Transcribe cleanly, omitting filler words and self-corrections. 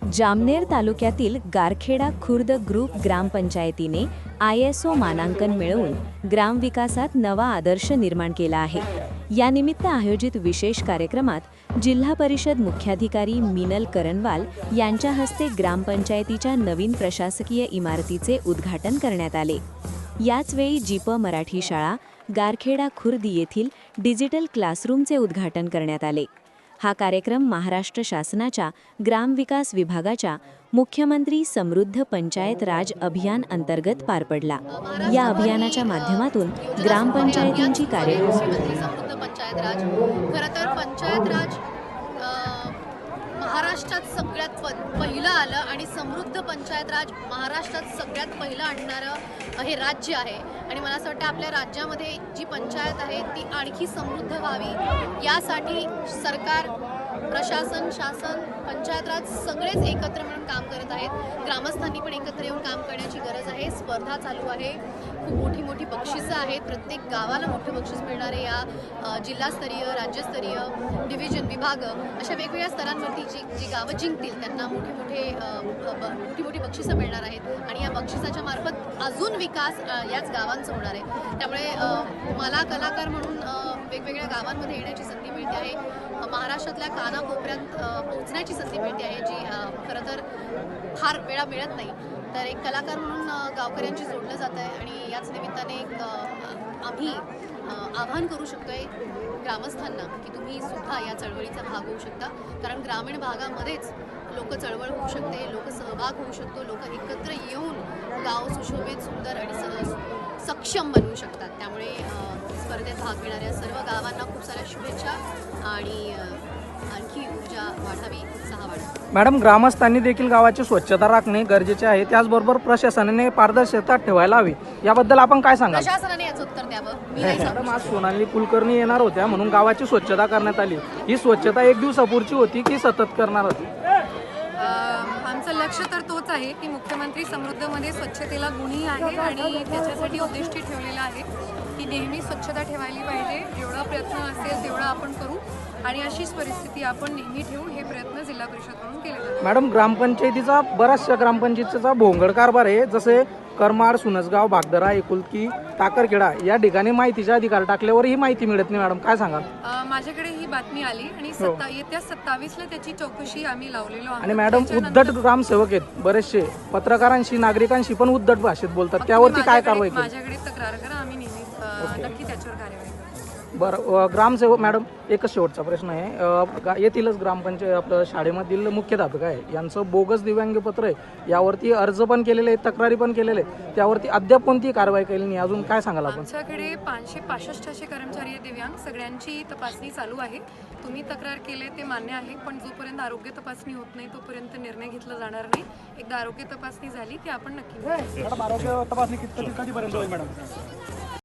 जामनेर तालुक्यातील गारखेडा खुर्द ग्रुप ग्रामपंचायतीने ISO मानांकन मिळवून ग्रामविकासात नवा आदर्श निर्माण केला आहे। या निमित्त आयोजित विशेष कार्यक्रमात जिल्हा परिषद मुख्याधिकारी मिनल करणवाल यांच्या हस्ते ग्रामपंचायतीच्या नवीन प्रशासकीय इमारतीचे उद्घाटन करण्यात आले। याचवेळी जीप मराठी शाळा गारखेडा खुर्द येथील डिजिटल क्लासरूमचे उद्घाटन करण्यात आले। हा कार्यक्रम महाराष्ट्र शासनाच्या ग्रामविकास विभागाच्या मुख्यमंत्री समृद्ध पंचायत राज अभियान अंतर्गत पार पडला। या अभियानाच्या माध्यमातून ग्रामपंचायतींची समृद्ध पंचायत राज खरं तर पंचायत राज महाराष्ट्रात सगळ्यात पहिलं आलं आणि समृद्ध पंचायत राज महाराष्ट्रात सगळ्यात पहिलं आणणारं हे राज्य आहे। आणि मला असं वाटतं आपल्या राज्यामध्ये जी पंचायत आहे ती आणखी समृद्ध व्हावी यासाठी सरकार, प्रशासन, शासन, पंचायत राज सगळेच एकत्र मिळून काम करत आहेत। ग्रामस्थांनी पण एकत्र येऊन काम करण्याची गरज आहे। स्पर्धा चालू आहे, खूप मोठी मोठी बक्षिसं आहेत, प्रत्येक गावाला मोठं बक्षीस मिळणार आहे। या जिल्हास्तरीय, राज्यस्तरीय, डिव्हिजन, विभाग अशा वेगवेगळ्या स्तरांवरती जी गावं जिंकतील त्यांना मोठी मोठी बक्षिसं मिळणार आहेत आणि या बक्षिसाच्या मार्फत अजून विकास याच गावांचा होणार आहे। त्यामुळे मला कलाकार म्हणून वेगवेगळ्या गावांमध्ये येण्याची संधी मिळते आहे, महाराष्ट्रातल्या कानाकोपऱ्यात पोहोचण्याची संधी मिळते आहे, जी खरं तर फार वेळा मिळत नाही। तर एक कलाकार म्हणून गावकऱ्यांशी जोडलं जात आहे आणि याच निमित्ताने आम्ही आवाहन करू शकतोय ग्रामस्थांना की तुम्ही सुद्धा या चळवळीचा भाग होऊ शकता। कारण ग्रामीण भागामध्येच लोक चळवळ होऊ शकते, लोक सहभाग होऊ शकतो, लोक एकत्र येऊन गाव सुशोभित, सुंदर आणि सक्षम बनवू शकतात। त्यामुळे स्पर्धेत भाग घेणाऱ्या सर्व गावांना खूप साऱ्या शुभेच्छा आणि आणखी ऊर्जा वाढावी, उत्साह वाढावा। मॅडम, ग्रामस्थांनी देखील गावाची स्वच्छता राखणे गरजेचे आहे, त्याचबरोबर प्रशासनाने पारदर्शकता ठेवायला हवी, याबद्दल आपण काय सांगाल? प्रशासनाने याचं उत्तर द्यावं। मी नाही सांगू मॅडम, आज सोनाली कुलकर्णी येणार होत्या म्हणून गावाची स्वच्छता करण्यात आली। ही स्वच्छता एक दिवसापुरची होती की सतत करणार होती? आमचं लक्ष तर तोच आहे की मुख्यमंत्री समृद्धमध्ये स्वच्छतेला गुणी आहे आणि त्याच्यासाठी उद्दिष्ट ठेवलेलं आहे की नेहमी स्वच्छता ठेवायला पाहिजे। जेवढा प्रयत्न असेल तेवढा आपण करू आणि अशीच परिस्थिती आपण नेहमी ठेवू, हे प्रयत्न जिल्हा परिषदकडून केले जातात। मॅडम, ग्रामपंचायतीचा बऱ्याचशा ग्रामपंचायतीचा भोंगड कारभार आहे, जसे करमाड, सुनसगाव, भागदरा, एकुलकी, टाकरखेडा या ठिकाणी माहितीचा अधिकार टाकल्यावर ही माहिती मिळत नाही। मॅडम, काय सांगाल? माझ्याकडे ही बातमी आली आणि येत्या 27ला त्याची चौकशी आम्ही लावलेलो आहे। आणि मॅडम, उद्धट ग्रामसेवक आहेत बरेचसे, पत्रकारांशी, नागरिकांशी पण उद्धट भाषेत बोलतात, त्यावरती काय कारवाई केली? माझ्याकडे तक्रार करा, आम्ही नेहमी नक्की त्याच्यावर कार्यवाही करू। बरं, ग्रामसेवक मॅडम, एकच शेवटचा प्रश्न आहे, येथीलच ग्रामपंचायत आपलं शाळेमधील मुख्याध्यापक आहे यांचं बोगस दिव्यांग पत्र आहे, यावरती अर्ज पण केलेले आहेत, तक्रारी पण केलेले आहेत, त्यावरती अद्याप कोणती कारवाई केली नाही, अजून काय सांगाल आपण? आमच्याकडे 565 असे कर्मचारी आहेत दिव्यांग, सगळ्यांची तपासणी चालू आहे। तुम्ही तक्रार केले ते मान्य आहे, पण जोपर्यंत आरोग्य तपासणी होत नाही तोपर्यंत निर्णय घेतला जाणार नाही। एकदा आरोग्य तपासणी झाली की आपण नक्की मॅडम, आरोग्य तपासणी कधीपर्यंत होईल मॅडम?